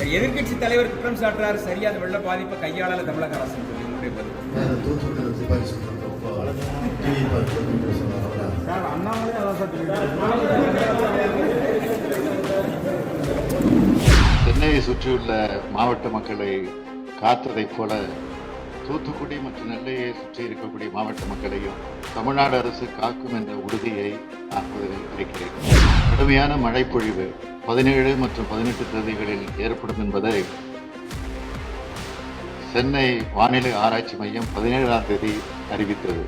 எதிர்க்கட்சி தலைவர் குற்றம் சாட்டுறாரு, சரியா அந்த வெள்ள பாதிப்பை கையாளல தமிழக அரசு சொல்லி உங்களுடைய சென்னையை சுற்றியுள்ள மாவட்ட மக்களை காத்ததைப் போல தூத்துக்குடி மற்றும் நெல்லையை சுற்றி இருக்கக்கூடிய மாவட்ட மக்களையும் தமிழ்நாடு அரசு காக்கும் என்ற உறுதியை நான் முதலில் அளிக்கிறேன். கடுமையான மழை பொழிவு 17 மற்றும் 18 தேதிகளில் ஏற்படும் என்பதை சென்னை வானிலை ஆராய்ச்சி மையம் 17ஆம் தேதி அறிவித்தது.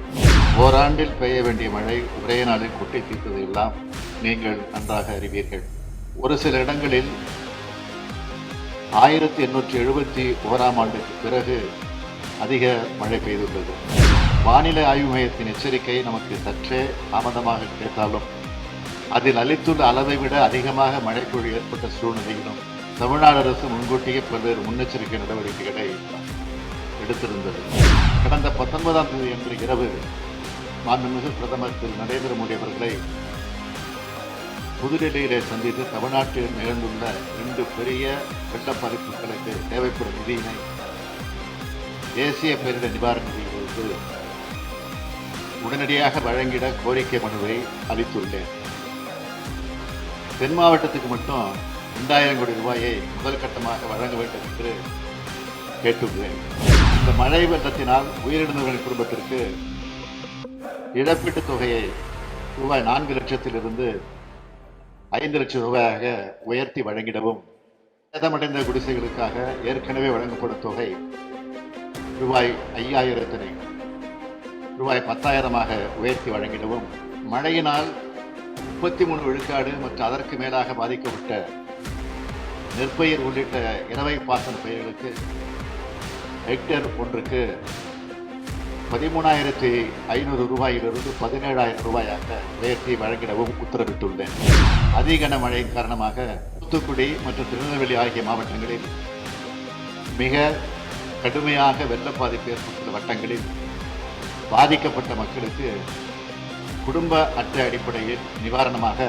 ஓராண்டில் பெய்ய வேண்டிய மழை ஒரே நாளில் கொட்டி தீர்த்தது எல்லாம் நீங்கள் நன்றாக அறிவீர்கள். ஒரு சில இடங்களில் 1871ஆம் ஆண்டுக்கு பிறகு அதிக மழை பெய்துள்ளது. வானிலை ஆய்வு மையத்தின் எச்சரிக்கை நமக்கு சற்றே தாமதமாக கிடைத்தாலும் அதில் அளித்துள்ள அளவை விட அதிகமாக மழைப்பொழிவு ஏற்பட்ட சூழ்நிலையிலும் தமிழ்நாடு அரசு முன்கூட்டியே பல்வேறு முன்னெச்சரிக்கை நடவடிக்கைகளை எடுத்திருந்தது. கடந்த 19ஆம் தேதி அன்று இரவு மாண்புமிகு பிரதமர் திரு நரேந்திர மோடி அவர்களை புதுடெல்லியிலே சந்தித்து தமிழ்நாட்டில் நிகழ்ந்துள்ள 2 பெரிய வெள்ள பாதிப்புகளுக்கு தேவைப்படும் நிதியினை தேசிய பேரிடர் நிவாரண நிதியிலிருந்து உடனடியாக வழங்கிட கோரிக்கை மனுவை அளித்துள்ளேன். தென் மாவட்டத்துக்கு மட்டும் 2000 கோடி ரூபாயை முதல் கட்டமாக வழங்க வேண்டும் என்று கேட்டுள்ளேன். இந்த மழை வெள்ளத்தினால் உயிரிழந்தவர்களின் குடும்பத்திற்கு இழப்பீட்டுத் தொகையை ரூபாய் 4 லட்சத்திலிருந்து 5 லட்சம் ரூபாயாக உயர்த்தி வழங்கிடவும், சேதமடைந்த குடிசைகளுக்காக ஏற்கனவே வழங்கப்படும் தொகை ரூபாய் 5000 ரூபாய் 10,000 உயர்த்தி வழங்கிடவும், மழையினால் 33 விழுக்காடு மற்றும் அதற்கு மேலாக பாதிக்கப்பட்ட நெற்பயிர் உள்ளிட்ட இரவை பாசன பயிர்களுக்கு ஹெக்டேர் ஒன்றுக்கு 13,500 ரூபாயிலிருந்து 17,000 ரூபாயாக உயர்த்தி வழங்கிடவும் உத்தரவிட்டுள்ளேன். அதிகன மழையின் காரணமாக தூத்துக்குடி மற்றும் திருநெல்வேலி ஆகிய மாவட்டங்களில் மிக கடுமையாக வெள்ள பாதிப்பு ஏற்பட்டுள்ள வட்டங்களில் பாதிக்கப்பட்ட மக்களுக்கு குடும்ப அட்டை அடிப்படையில் நிவாரணமாக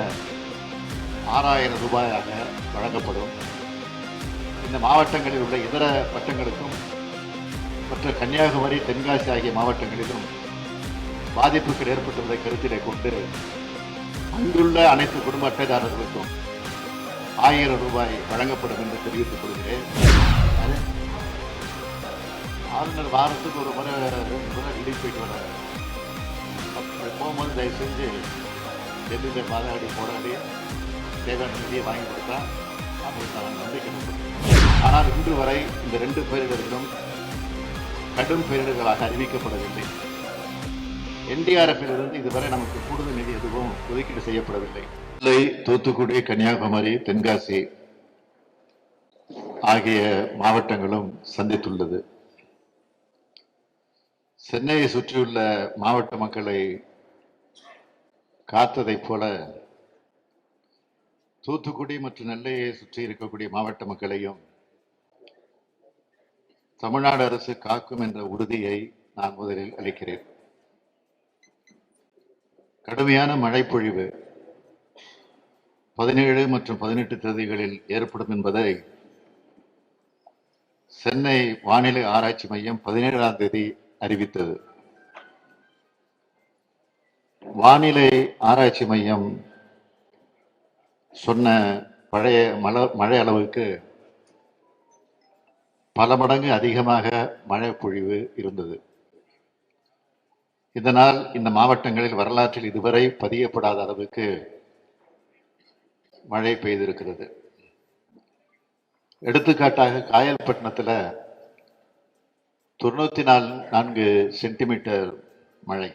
6,000 ரூபாயாக வழங்கப்படும். இந்த மாவட்டங்களில் உள்ள இதர வட்டங்களுக்கும் மற்ற கன்னியாகுமரி, தென்காசி ஆகிய மாவட்டங்களிலும் பாதிப்புகள் ஏற்பட்டுள்ளதை கருத்திலே கொண்டு அங்குள்ள அனைத்து குடும்ப அட்டைதாரர்களுக்கும் 1000 ரூபாய் வழங்கப்படும் என்று தெரிவித்துக் கொள்கிறேன். ஆளுநர் வாரத்துக்கு ஒரு முறை 2 முறை டெல்லி போயிட்டு வர போகும்போது தயவு செஞ்சு டெல்லியில் பாதாடி போராடி தேவையான நிதியை வாங்கி கொடுத்தா அவங்களுக்கு நான் நம்பிக்கை. ஆனால் இன்று வரை இந்த 2 பேரிடர்களும் கடும் பேரிடர்களாக அறிவிக்கப்படவில்லை. NDRF-இலிருந்து இதுவரை நமக்கு கூடுதல் நிதி எதுவும் ஒதுக்கீடு செய்யப்படவில்லை. நெல்லை, தூத்துக்குடி, கன்னியாகுமரி, தென்காசி ஆகிய மாவட்டங்களும் சந்தித்துள்ளது. சென்னையை சுற்றியுள்ள மாவட்ட மக்களை காத்ததைப் போல தூத்துக்குடி மற்றும் நெல்லையை சுற்றி இருக்கக்கூடிய மாவட்ட மக்களையும் தமிழ்நாடு அரசு காக்கும் என்ற உறுதியை நான் முதலில் அளிக்கிறேன். கடுமையான மழை பொழிவு 17 மற்றும் 18 தேதிகளில் ஏற்படும் என்பதை சென்னை வானிலை ஆராய்ச்சி மையம் 17ஆம் தேதி அறிவித்தது. வானிலை ஆராய்ச்சி மையம் சொன்ன பழைய மழை அளவுக்கு பல மடங்கு அதிகமாக மழை பொழிவு இருந்தது. இதனால் இந்த மாவட்டங்களில் வரலாற்றில் இதுவரை பதியப்படாத அளவுக்கு மழை பெய்திருக்கிறது. எடுத்துக்காட்டாக காயல்பட்டினத்தில் 94 சென்டிமீட்டர் மழை.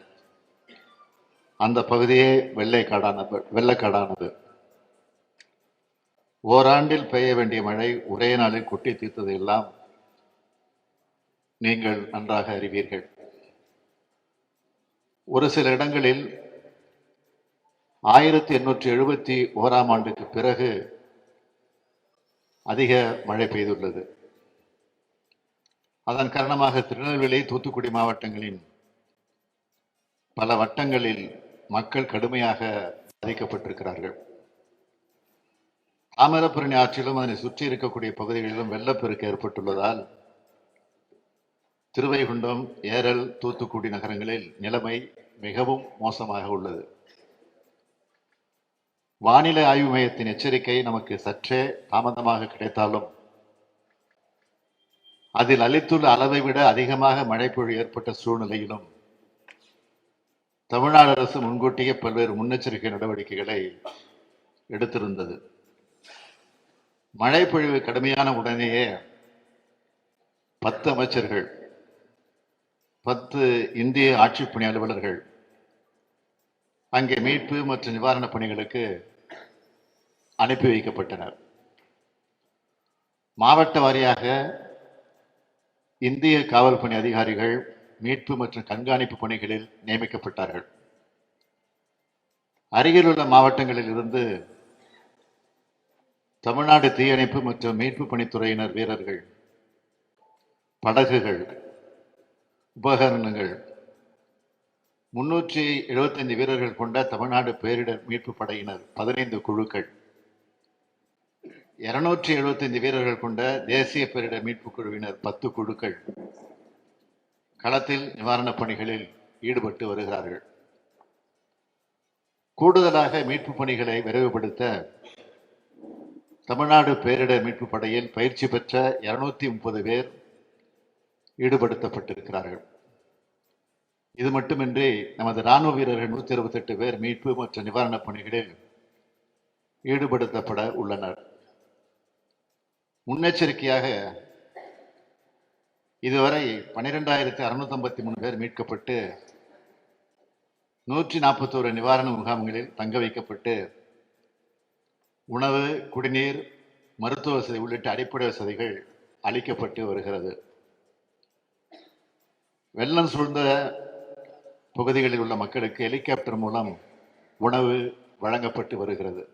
அந்த பகுதியே வெள்ளக்காடானது. ஓராண்டில் பெய்ய வேண்டிய மழை ஒரே நாளில் கொட்டி தீர்த்தது எல்லாம் நீங்கள் நன்றாக அறிவீர்கள். ஒரு சில இடங்களில் 1871ஆம் ஆண்டுக்கு பிறகு அதிக மழை பெய்துள்ளது. அதன் காரணமாக திருநெல்வேலி, தூத்துக்குடி மாவட்டங்களின் பல வட்டங்களில் மக்கள் கடுமையாக பாதிக்கப்பட்டிருக்கிறார்கள். தாமிரபரணி ஆற்றிலும் அதனை சுற்றி இருக்கக்கூடிய பகுதிகளிலும் வெள்ளப்பெருக்கு ஏற்பட்டுள்ளதால் திருவைகுண்டம், ஏரல், தூத்துக்குடி நகரங்களில் நிலைமை மிகவும் மோசமாக உள்ளது. வானிலை ஆய்வு மையத்தின் எச்சரிக்கை நமக்கு சற்றே தாமதமாக கிடைத்தாலும் அதில் அளித்துள்ள அளவை விட அதிகமாக மழைப்பொழிவு ஏற்பட்ட சூழ்நிலையிலும் தமிழ்நாடு அரசு முன்கூட்டியே பல்வேறு முன்னெச்சரிக்கை நடவடிக்கைகளை எடுத்திருந்தது. மழைப்பொழிவு கடுமையான உடனேயே 10 அமைச்சர்கள், 10 இந்திய ஆட்சிப்பணி அலுவலர்கள் அங்கே மீட்பு மற்றும் நிவாரணப் பணிகளுக்கு அனுப்பி வைக்கப்பட்டனர். மாவட்ட வாரியாக இந்திய காவல் பணி அதிகாரிகள் மீட்பு மற்றும் கண்காணிப்பு பணிகளில் நியமிக்கப்பட்டார்கள். அருகிலுள்ள மாவட்டங்களில் இருந்து தமிழ்நாடு தீயணைப்பு மற்றும் மீட்பு பணித்துறையினர் வீரர்கள், படகுகள், உபகரணங்கள், 375 வீரர்கள் கொண்ட தமிழ்நாடு பேரிடர் மீட்பு படையினர் 15 குழுக்கள், 275 வீரர்கள் கொண்ட தேசிய பேரிடர் மீட்பு குழுவினர் 10 குழுக்கள் களத்தில் நிவாரணப் பணிகளில் ஈடுபட்டு வருகிறார்கள். கூடுதலாக மீட்பு பணிகளை விரைவுபடுத்த தமிழ்நாடு பேரிடர் மீட்பு படையில் பயிற்சி பெற்ற 230 பேர் ஈடுபடுத்தப்பட்டிருக்கிறார்கள். இது மட்டுமின்றி நமது இராணுவ வீரர்கள் 128 பேர் மீட்பு மற்றும் நிவாரணப் பணிகளில் ஈடுபடுத்தப்பட உள்ளனர். முன்னெச்சரிக்கையாக இதுவரை 12,653 பேர் மீட்கப்பட்டு 141 நிவாரண முகாம்களில் தங்க வைக்கப்பட்டு உணவு, குடிநீர், மருத்துவ வசதி உள்ளிட்ட அடிப்படை வசதிகள் அளிக்கப்பட்டு வருகிறது. வெள்ளம் சூழ்ந்த பகுதிகளில் உள்ள மக்களுக்கு ஹெலிகாப்டர் மூலம் உணவு வழங்கப்பட்டு வருகிறது.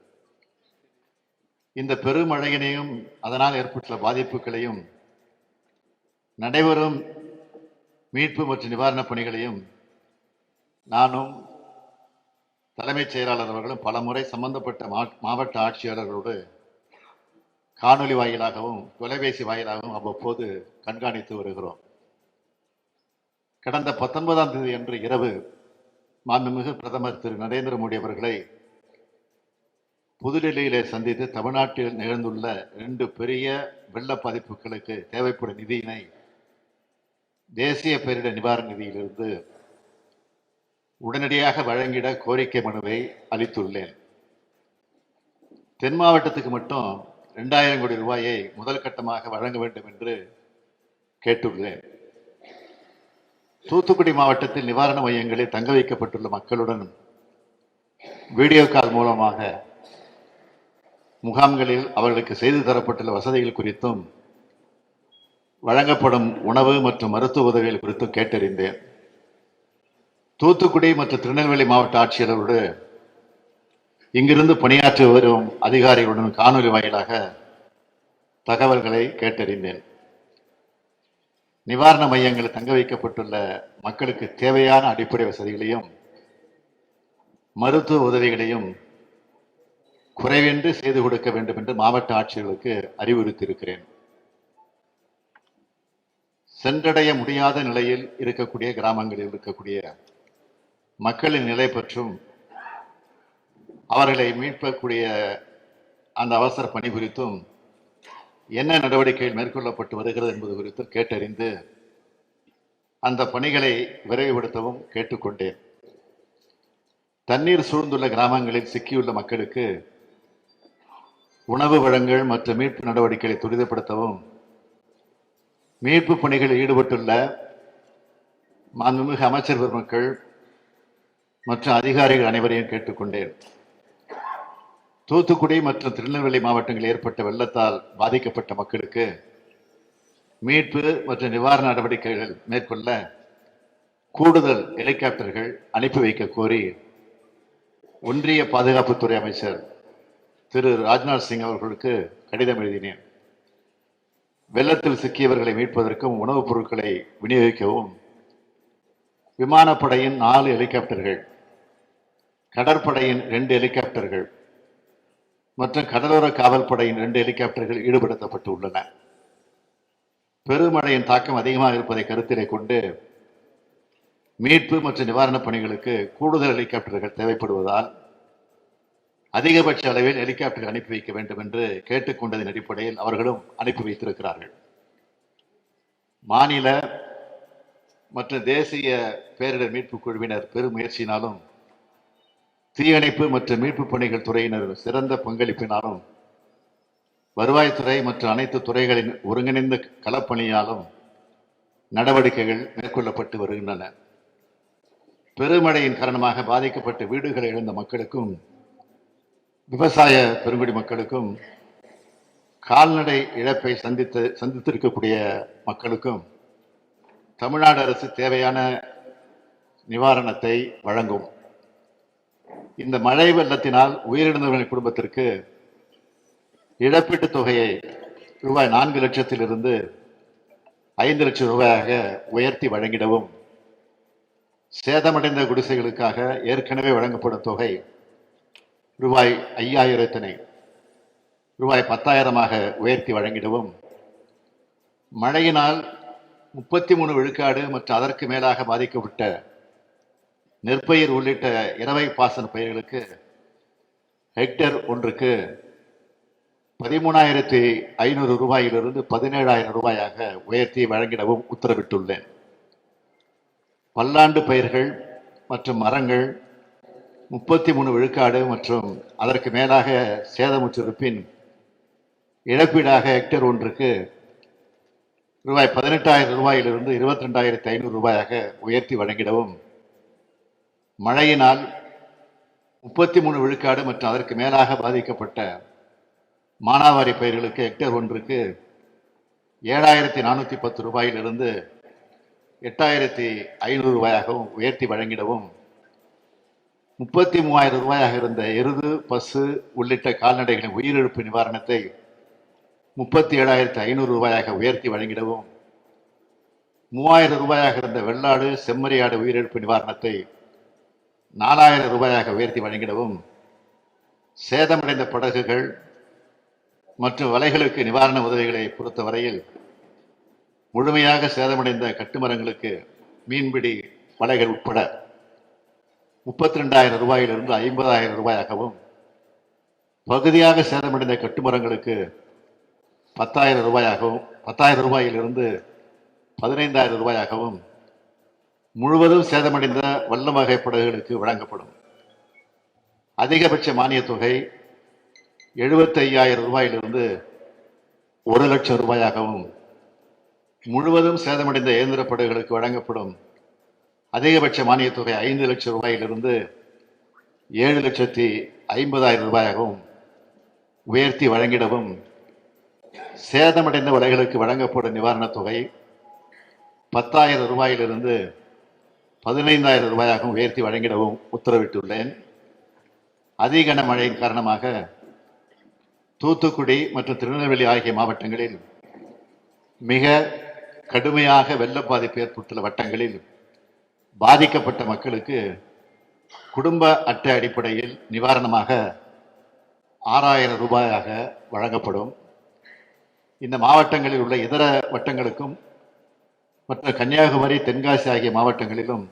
இந்த பெருமழையினையும் அதனால் ஏற்பட்டுள்ள பாதிப்புகளையும் நடைபெறும் மீட்பு மற்றும் நிவாரணப் பணிகளையும் நானும் தலைமைச் செயலாளர் அவர்களும் பல முறை சம்பந்தப்பட்ட மாவட்ட ஆட்சியாளர்களோடு காணொலி வாயிலாகவும் தொலைபேசி வாயிலாகவும் அவ்வப்போது கண்காணித்து வருகிறோம். கடந்த 19ஆம் தேதி அன்று இரவு மாண்புமிகு பிரதமர் திரு நரேந்திர மோடி அவர்களை புதுடெல்லியிலே சந்தித்து தமிழ்நாட்டில் நிகழ்ந்துள்ள 2 பெரிய வெள்ள பாதிப்புகளுக்கு தேவைப்படும் நிதியினை தேசிய பேரிடர் நிவாரண நிதியிலிருந்து உடனடியாக வழங்கிட கோரிக்கை மனுவை அளித்துள்ளேன். தென் மாவட்டத்துக்கு மட்டும் 2000 கோடி ரூபாயை முதல் கட்டமாக வழங்க வேண்டும் என்று கேட்டுள்ளேன். தூத்துக்குடி மாவட்டத்தில் நிவாரண மையங்களில் தங்க வைக்கப்பட்டுள்ள மக்களுடன் வீடியோ கால் மூலமாக முகாம்களில் அவர்களுக்கு செய்து தரப்பட்டுள்ள வசதிகள் குறித்தும் வழங்கப்படும் உணவு மற்றும் மருத்துவ உதவிகள் குறித்தும் கேட்டறிந்தேன். தூத்துக்குடி மற்றும் திருநெல்வேலி மாவட்ட ஆட்சியரோடு இங்கிருந்து பணியாற்றி வரும் அதிகாரிகளுடன் காணொலி வாயிலாக தகவல்களை கேட்டறிந்தேன். நிவாரண மையங்களில் தங்க வைக்கப்பட்டுள்ள மக்களுக்கு தேவையான அடிப்படை வசதிகளையும் மருத்துவ உதவிகளையும் குறைவின்றி செய்து கொடுக்க வேண்டும் என்று மாவட்ட ஆட்சியர்களுக்கு அறிவுறுத்தியிருக்கிறேன். சென்றடைய முடியாத நிலையில் இருக்கக்கூடிய கிராமங்களில் இருக்கக்கூடிய மக்களின் நிலை பற்றும் அவர்களை மீட்கக்கூடிய அந்த அவசர பணி குறித்தும் என்ன நடவடிக்கைகள் மேற்கொள்ளப்பட்டு வருகிறது என்பது குறித்து கேட்டறிந்து அந்த பணிகளை விரைவுபடுத்தவும் கேட்டுக்கொண்டேன். தண்ணீர் சூழ்ந்துள்ள கிராமங்களில் சிக்கியுள்ள மக்களுக்கு உணவு வழங்கல் மற்றும் மீட்பு நடவடிக்கைகளை துரிதப்படுத்தவும் மீட்பு பணிகளில் ஈடுபட்டுள்ள மாண்புமிகு அமைச்சர் பெருமக்கள் மற்றும் அதிகாரிகள் அனைவரையும் கேட்டுக்கொண்டேன். தூத்துக்குடி மற்றும் திருநெல்வேலி மாவட்டங்களில் ஏற்பட்ட வெள்ளத்தால் பாதிக்கப்பட்ட மக்களுக்கு மீட்பு மற்றும் நிவாரண நடவடிக்கைகள் மேற்கொள்ள கூடுதல் ஹெலிகாப்டர்கள் அனுப்பி வைக்க கோரி ஒன்றிய பாதுகாப்புத்துறை அமைச்சர் திரு ராஜ்நாத் சிங் அவர்களுக்கு கடிதம் எழுதினேன். வெள்ளத்தில் சிக்கியவர்களை மீட்பதற்கும் உணவுப் பொருட்களை விநியோகிக்கவும் விமானப்படையின் 4 ஹெலிகாப்டர்கள், கடற்படையின் 2 ஹெலிகாப்டர்கள், மற்றும் கடலோர காவல்படையின் 2 ஹெலிகாப்டர்கள் ஈடுபடுத்தப்பட்டு உள்ளன. பெருமழையின் தாக்கம் அதிகமாக இருப்பதை கருத்திலே கொண்டு மீட்பு மற்றும் நிவாரணப் பணிகளுக்கு கூடுதல் ஹெலிகாப்டர்கள் தேவைப்படுவதால் அதிகபட்ச அளவில் ஹெலிகாப்டர் அனுப்பி வைக்க வேண்டும் என்று கேட்டுக்கொண்டதன் அடிப்படையில் அவர்களும் அனுப்பி வைத்திருக்கிறார்கள். மாநில மற்றும் தேசிய பேரிடர் மீட்பு குழுவினர் பெரும் முயற்சியினாலும் தீயணைப்பு மற்றும் மீட்பு பணிகள் துறையினர் சிறந்த பங்களிப்பினாலும் வருவாய்த்துறை மற்றும் அனைத்து துறைகளின் ஒருங்கிணைந்த களப்பணியாலும் நடவடிக்கைகள் மேற்கொள்ளப்பட்டு வருகின்றன. பெருமழையின் காரணமாக பாதிக்கப்பட்ட வீடுகளை இழந்த மக்களுக்கும் விவசாய பெருங்குடி மக்களுக்கும் கால்நடை இழப்பை சந்தித்திருக்கக்கூடிய மக்களுக்கும் தமிழ்நாடு அரசு தேவையான நிவாரணத்தை வழங்கும். இந்த மழை வெள்ளத்தினால் உயிரிழந்தவர்களின் குடும்பத்திற்கு இழப்பீட்டுத் தொகையை ரூபாய் 4 லட்சத்திலிருந்து 5 லட்சம் ரூபாயாக உயர்த்தி வழங்கிடவும், சேதமடைந்த குடிசைகளுக்காக ஏற்கனவே வழங்கப்படும் தொகை ரூபாய் 5000 ரூபாய் 10,000 உயர்த்தி வழங்கிடவும், மழையினால் 33 விழுக்காடு மற்றும் அதற்கு மேலாக பாதிக்கப்பட்ட நெற்பயிர் உள்ளிட்ட இரவை பாசன பயிர்களுக்கு ஹெக்டேர் ஒன்றுக்கு 13,500 ரூபாயிலிருந்து 17,000 ரூபாயாக உயர்த்தி வழங்கிடவும் உத்தரவிட்டுள்ளேன். பல்லாண்டு பயிர்கள் மற்றும் மரங்கள் 33 விழுக்காடு மற்றும் அதற்கு மேலாக சேதமுற்றிருப்பின் இழப்பீடாக ஹெக்டேர் ஒன்றுக்கு ரூபாய் 18,000 ரூபாயிலிருந்து 22,500 ரூபாயாக உயர்த்தி வழங்கிடவும், மழையினால் 33 விழுக்காடு மற்றும் அதற்கு மேலாக பாதிக்கப்பட்ட மானாவாரி பயிர்களுக்கு ஹெக்டேர் ஒன்றுக்கு 7,410 ரூபாயிலிருந்து 8,500 ரூபாயாகவும் உயர்த்தி வழங்கிடவும், 33,000 ரூபாயாக இருந்த எருது, பசு உள்ளிட்ட கால்நடைகளின் உயிரிழப்பு நிவாரணத்தை 37,500 ரூபாயாக உயர்த்தி வழங்கிடவும், 3,000 ரூபாயாக இருந்த வெள்ளாடு, செம்மறியாடு உயிரிழப்பு நிவாரணத்தை 4,000 ரூபாயாக உயர்த்தி வழங்கிடவும், சேதமடைந்த படகுகள் மற்றும் வலைகளுக்கு நிவாரண உதவிகளை பொறுத்தவரையில் முழுமையாக சேதமடைந்த கட்டுமரங்களுக்கு மீன்பிடி வலைகள் உட்பட 32,000 ரூபாயிலிருந்து 50,000 ரூபாயாகவும், பகுதியாக சேதமடைந்த கட்டுமரங்களுக்கு 10,000 ரூபாயாகவும் 10,000 ரூபாயிலிருந்து 15,000 ரூபாயாகவும், முழுவதும் சேதமடைந்த வல்லம் வகை படகுகளுக்கு வழங்கப்படும். அதிகபட்ச மானியத் தொகை 75,000 ரூபாயிலிருந்து 1 லட்சம் ரூபாயாகவும், முழுவதும் சேதமடைந்த இயந்திர படகுகளுக்கு வழங்கப்படும் அதிகபட்ச மானியத் தொகை 5 லட்சம் ரூபாயிலிருந்து 7,50,000 ரூபாயாகவும் உயர்த்தி வழங்கிடவும், சேதமடைந்த வலைகளுக்கு வழங்கப்படும் நிவாரணத் தொகை 10,000 ரூபாயிலிருந்து 15,000 ரூபாயாகவும் உயர்த்தி வழங்கிடவும் உத்தரவிட்டுள்ளேன். அதிக மழையின் காரணமாக தூத்துக்குடி மற்றும் திருநெல்வேலி ஆகிய மாவட்டங்களில் மிக கடுமையாக வெள்ள பாதிப்பு ஏற்பட்டுள்ள வட்டங்களில் பாதிக்கப்பட்ட மக்களுக்கு குடும்ப அட்டை அடிப்படையில் நிவாரணமாக 6,000 ரூபாயாக வழங்கப்படும். இந்த மாவட்டங்களில் உள்ள இதர வட்டங்களுக்கும் மற்ற கன்னியாகுமரி, தென்காசி ஆகிய மாவட்டங்களிலும்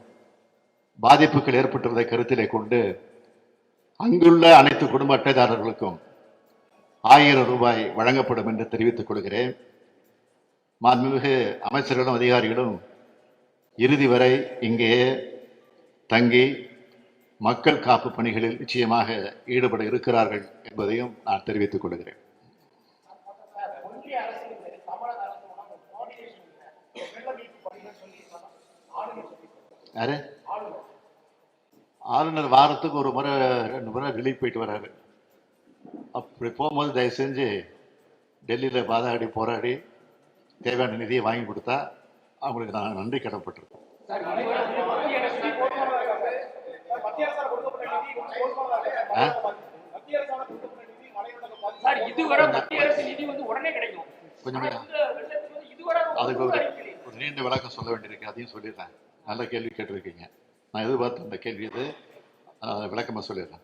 பாதிப்புகள் ஏற்பட்டுள்ளதை கருத்திலே கொண்டு அங்குள்ள அனைத்து குடும்ப அட்டைதாரர்களுக்கும் 1000 ரூபாய் வழங்கப்படும் என்று தெரிவித்துக் கொள்கிறேன். மாண்புமிகு அமைச்சர்களும் அதிகாரிகளும் இறுதி வரை இங்கேயே தங்கி மக்கள் காப்பு பணிகளில் நிச்சயமாக ஈடுபட இருக்கிறார்கள் என்பதையும் நான் தெரிவித்துக் கொள்கிறேன். ஆளுநர் வாரத்துக்கு ஒரு முறை 2 முறை டெல்லி போயிட்டு வர்றாரு. அப்படி போகும்போது தயவு செஞ்சு டெல்லியில் பாதாடி போராடி தேவையான நிதியை வாங்கி கொடுத்தா அவங்களுக்கு நான் நன்றி கடன்பட்டிருக்கோம். அதுக்கு ஒரு நீண்ட விளக்கம் சொல்ல வேண்டியிருக்கு, அதையும் சொல்லிடுறேன். நல்ல கேள்வி கேட்டிருக்கீங்க, நான் எதிர்பார்த்த அந்த கேள்வி இது விளக்கமாக சொல்லிடுறேன்.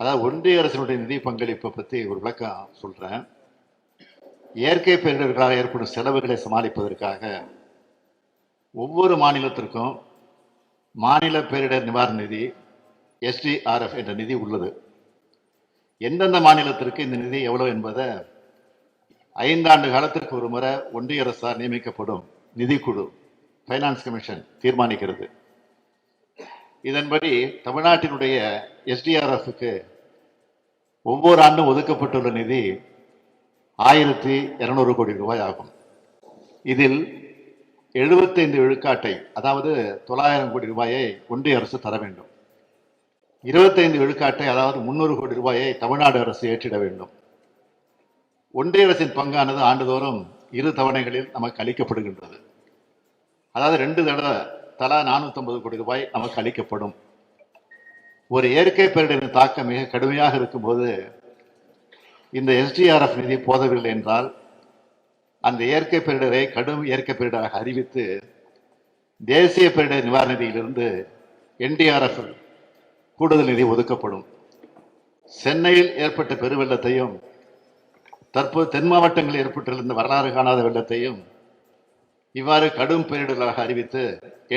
அதாவது ஒன்றிய அரசினுடைய நிதி பங்களிப்பை பற்றி ஒரு விளக்கம் சொல்கிறேன். இயற்கை பேரிடர்களால் ஏற்படும் செலவுகளை சமாளிப்பதற்காக ஒவ்வொரு மாநிலத்திற்கும் மாநில பேரிடர் நிவாரண நிதி SDRF என்ற நிதி உள்ளது. எந்தெந்த மாநிலத்திற்கு இந்த நிதி எவ்வளவு என்பதை 5 ஆண்டு காலத்திற்கு ஒரு முறை ஒன்றிய அரசால் நியமிக்கப்படும் நிதிக்குழு ஃபைனான்ஸ் கமிஷன் தீர்மானிக்கிறது. இதன்படி தமிழ்நாட்டினுடைய SDRFக்கு ஒவ்வொரு ஆண்டும் ஒதுக்கப்பட்டுள்ள நிதி 1200 கோடி ரூபாய் ஆகும். இதில் 75 விழுக்காட்டை, அதாவது 900 கோடி ரூபாயை ஒன்றிய அரசு தர வேண்டும். 25 விழுக்காட்டை, அதாவது 300 கோடி ரூபாயை தமிழ்நாடு அரசு ஏற்றிட வேண்டும். ஒன்றிய அரசின் பங்கானது ஆண்டுதோறும் 2 தவணைகளில் நமக்கு அளிக்கப்படுகின்றது. அதாவது 2 தடவை தலா 450 கோடி ரூபாய் நமக்கு அளிக்கப்படும். ஒரு இயற்கை பேரிடரின் தாக்கம் மிக கடுமையாக இருக்கும்போது இந்த SDRF நிதி போதவில்லை என்றால் அந்த இயற்கை பேரிடரை கடும் இயற்கை பேரிடராக அறிவித்து தேசிய பேரிடர் நிவாரண நிதியிலிருந்து NDRF கூடுதல் நிதி ஒதுக்கப்படும். சென்னையில் ஏற்பட்ட பெருவெள்ளத்தையும் தற்போது தென் மாவட்டங்களில் ஏற்பட்டிருந்த வரலாறு காணாத வெள்ளத்தையும் இவ்வாறு கடும் பேரிடர்களாக அறிவித்து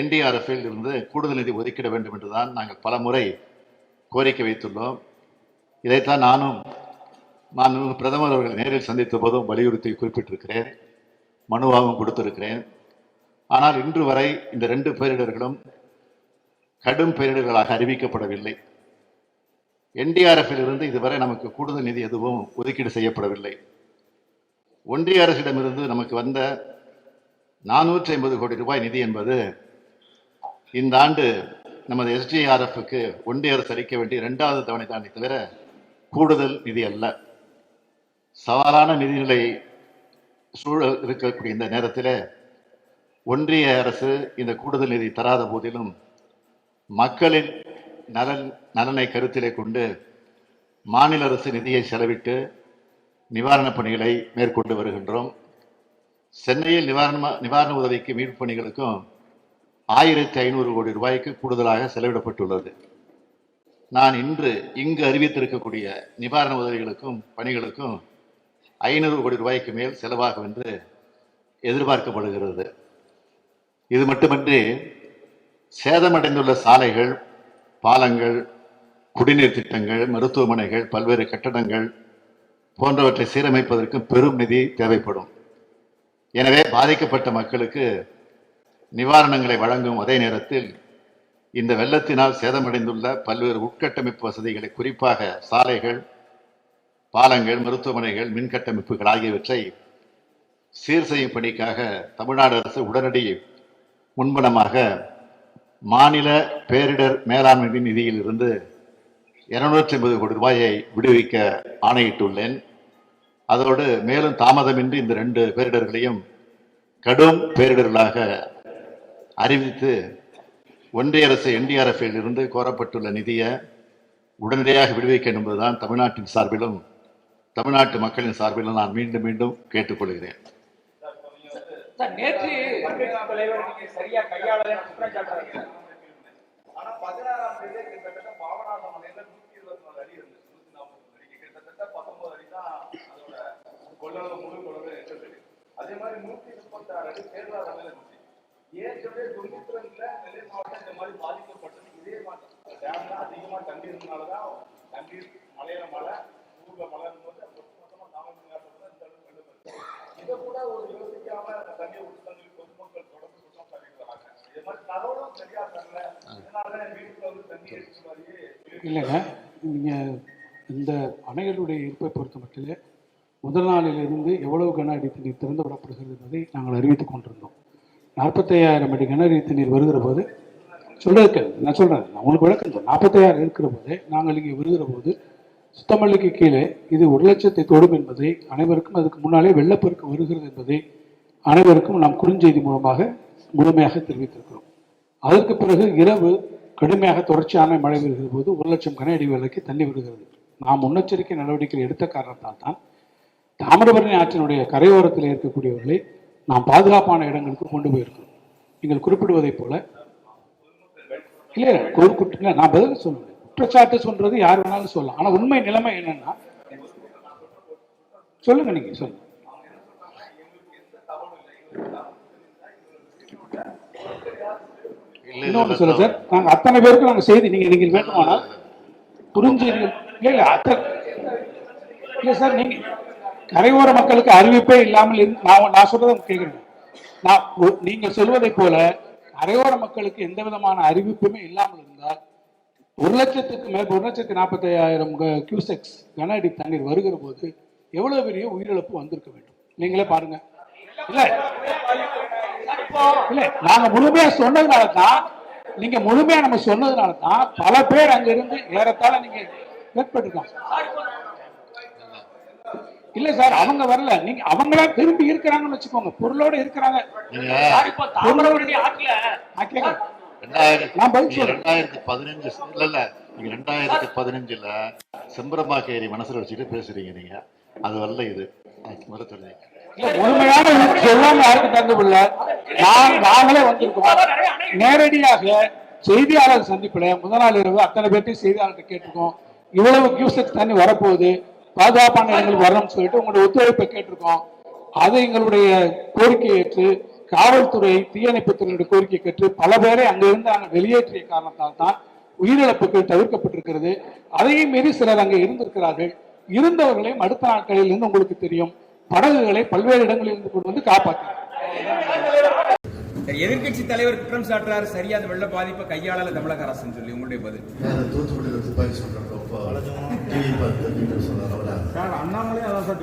NDRFில் இருந்து கூடுதல் நிதி ஒதுக்கிட வேண்டும் என்றுதான் நாங்கள் பல முறை கோரிக்கை வைத்துள்ளோம். இதைத்தான் நானும் பிரதமர் அவர்கள் நேரில் சந்தித்த போதும் வலியுறுத்தி குறிப்பிட்டிருக்கிறேன், மனுவாகவும் கொடுத்திருக்கிறேன். ஆனால் இன்று வரை இந்த 2 பேரிடர்களும் கடும் பேரிடர்களாக அறிவிக்கப்படவில்லை. NDRFில் இருந்து இதுவரை நமக்கு கூடுதல் நிதி எதுவும் ஒதுக்கீடு செய்யப்படவில்லை. ஒன்றிய அரசிடமிருந்து நமக்கு வந்த 450 கோடி ரூபாய் நிதி என்பது இந்த ஆண்டு நமது SDRFக்கு ஒன்றிய அரசு அளிக்க வேண்டிய 2வது தவணை தானே தவிர கூடுதல் நிதி அல்ல. சவாலான நிதிநிலை சூழல் இருக்கக்கூடிய இந்த நேரத்தில் ஒன்றிய அரசு இந்த கூடுதல் நிதி தராத போதிலும் மக்களின் நலனை கருத்திலே கொண்டு மாநில அரசு நிதியை செலவிட்டு நிவாரணப் பணிகளை மேற்கொண்டு வருகின்றோம். சென்னையில் நிவாரண உதவிக்கு மீட்பு பணிகளுக்கும் 1500 கோடி ரூபாய்க்கு கூடுதலாக செலவிடப்பட்டுள்ளது. நான் இன்று இங்கு அறிவித்திருக்கக்கூடிய நிவாரண உதவிகளுக்கும் பணிகளுக்கும் 500 கோடி ரூபாய்க்கு மேல் செலவாகும் என்று எதிர்பார்க்கப்படுகிறது. இது மட்டுமின்றி சேதமடைந்துள்ள சாலைகள், பாலங்கள், குடிநீர் திட்டங்கள், மருத்துவமனைகள், பல்வேறு கட்டடங்கள் போன்றவற்றை சீரமைப்பதற்கு பெரும் நிதி தேவைப்படும். எனவே பாதிக்கப்பட்ட மக்களுக்கு நிவாரணங்களை வழங்கும் அதே நேரத்தில் இந்த வெள்ளத்தினால் சேதமடைந்துள்ள பல்வேறு உட்கட்டமைப்பு வசதிகளை, குறிப்பாக சாலைகள், பாலங்கள், மருத்துவமனைகள், மின்கட்டமைப்புகள் ஆகியவற்றை சீர் செய்யும் பணிக்காக தமிழ்நாடு அரசு உடனடி முன்பணமாக மாநில பேரிடர் மேலாண்மை நிதியில் இருந்து 250 கோடி ரூபாயை விடுவிக்க ஆணையிட்டுள்ளேன். அதோடு மேலும் தாமதமின்றி இந்த 2 பேரிடர்களையும் கடும் பேரிடர்களாக அறிவித்து ஒன்றிய அரசு NDRFில் இருந்து கோரப்பட்டுள்ள நிதியை உடனடியாக விடுவிக்க என்பதுதான் தமிழ்நாட்டின் சார்பிலும் தமிழ்நாட்டு மக்களின் சார்பிலும் நான் மீண்டும் மீண்டும் கேட்டுக்கொள்கிறேன். நேற்று சரியா கையாள குற்றம் சாட்டுறீங்க. ஆனா 16ஆம் தேதி கிட்டத்தட்ட பாபநாசமலையில 124 அடி இருந்துச்சு. 140 அடிக்கு கிட்டத்தட்ட 19 அடி தான் அதோட கொள்ளளவு, முழு கொள்ளளவு எட்டது. அதே மாதிரி 136 அடி சேர்ந்தாத இருந்துச்சு. ஏற்கனவே 92ல நெல்லை மாவட்டம் இந்த மாதிரி பாதிக்கப்பட்டது. இதே மாதிரி டேம்ல அதிகமா தண்ணீர் இருந்தனாலதான் தண்ணீர் மலையில மழை, ஊர்ல மழை இருக்கும்போது மொத்தமா தாமதம் இந்த அளவுக்கு வெள்ளம் வருது. இதை கூட ஒரு யோசிக்காம தண்ணீர் விட்டு பொதுமக்கள் தொடர்ந்து குற்றம் சாட்டிட்டு வராங்க. இது மாதிரி தகவலும் சரியா தரல. இதனாலதான் வீட்டுல வந்து தண்ணி எடுத்த மாதிரியே இல்லைங்க. நீங்க இந்த அணைகளுடைய இருப்பை பொறுத்த மட்டும் முதல் நாளிலிருந்து எவ்வளவு கன அடி தண்ணீர் திறந்து விடப்படுகிறது என்பதை நாங்கள் அறிவித்துக் கொண்டிருந்தோம். 45,000 அடி கன அடி தண்ணீர் வருகிற போது நான் சொல்றேன், உங்களுக்கு விளக்கம். 45,000 இருக்கிற போது நாங்கள் இங்கே வருகிற போது சுத்தமல்லிக்கு கீழே இது 1,00,000 தொடும் என்பதை அனைவருக்கும், அதுக்கு முன்னாலே வெள்ளப்பெருக்கு வருகிறது என்பதை அனைவருக்கும் நாம் குறுஞ்செய்தி மூலமாக முழுமையாக தெரிவித்திருக்கிறோம். அதற்கு பிறகு இரவு கடுமையாக தொடர்ச்சியான மழை வருகிற போது 1,00,000 கன அடி வெள்ளக்கு தண்ணி வருகிறது. நாம் முன்னெச்சரிக்கை நடவடிக்கை எடுத்த காரணத்தால் தான் தாமிரபரணி ஆற்றினுடைய கரையோரத்தில் இருக்கக்கூடியவர்களை நாம் பாதுகாப்பான இடங்களுக்கு கொண்டு போயிருக்கிறோம். நீங்கள் குறிப்பிடுவதை போல இல்லை, நான் பதில் சொல்லுவேன். குற்றச்சாட்டு சொல்றது யார் வேணாலும் சொல்லலாம். ஆனா உண்மை நிலைமை என்னன்னா, சொல்லுங்க, நீங்க சொல்லுங்க. இன்னொன்று சொல்ல சார், நாங்க அத்தனை பேருக்கு நாங்க செய்தி நீங்கள் வேண்டுமானால் புரிஞ்சீர்கள். இல்ல இல்ல சார், நீங்க கரையோர மக்களுக்கு அறிவிப்பே இல்லாமல் நான் சொல்றதை கேட்கிறேன். நீங்க சொல்வதை போல கரையோர மக்களுக்கு எந்த விதமான அறிவிப்புமே இல்லாமல் இருந்தால் 1,40,000 கியூசெக்ஸ் கன அடி தண்ணீர் வருகிற போது எவ்வளவு பெரிய உயிரிழப்பு வந்திருக்க வேண்டும், நீங்களே பாருங்க. இல்ல இல்ல நாங்க முழுமையா சொன்னதுனால தான், நீங்க முழுமையா நம்ம சொன்னதுனால தான் பல பேர் அங்க இருந்து ஏறத்தாழ நீங்க ஏற்பட்டிருக்காங்க. இல்ல சார், அவங்க வரல, நீங்க அவங்களா திரும்பி இருக்கிறாங்கன்னு வச்சுக்கோங்க, பொருளோட இருக்கிறாங்க. 2015 செம்பரம்பாக்கேரி மனசுல வச்சுட்டு பேசுறீங்க நீங்க, அது வரல. இது முழுமையான சொல்லாம யாருக்கு தந்துவில்ல. நாங்களே வந்திருக்கோம் நேரடியாக செய்தியாளர் சந்திப்புல முதல் நாள் இரவு அத்தனை பேர்த்தையும் செய்தியாளர்கிட்ட கேட்டிருக்கோம். இவ்வளவு கியூசெக்ஸ் தண்ணி வரப்போகுது, பாதுகாப்பான இடங்களுக்கு வரணும்னு சொல்லிட்டு உங்களுடைய ஒத்துழைப்பை கேட்டிருக்கோம். அதை எங்களுடைய கோரிக்கையை ஏற்று காவல்துறை, தீயணைப்புத்துறையுடைய கோரிக்கை கேட்டு பல பேரை அங்கிருந்து நாங்கள் வெளியேற்றிய காரணத்தால் தான் உயிரிழப்புகள் தவிர்க்கப்பட்டிருக்கிறது. அதையும் மீறி சிலர் அங்கே இருந்திருக்கிறார்கள். இருந்தவர்களையும் அடுத்த நாட்களில் இருந்து உங்களுக்கு தெரியும், படகுகளை பல்வேறு இடங்களில் இருந்து கொண்டு வந்து காப்பாற்றினார். எதிர்கட்சி தலைவர் குற்றம் சாட்டுறாரு, சரியா அந்த வெள்ள பாதிப்பை கையாளல தமிழக அரசு சொல்லி, உங்களுடைய பதில்? அண்ணாமலை அதான் சார்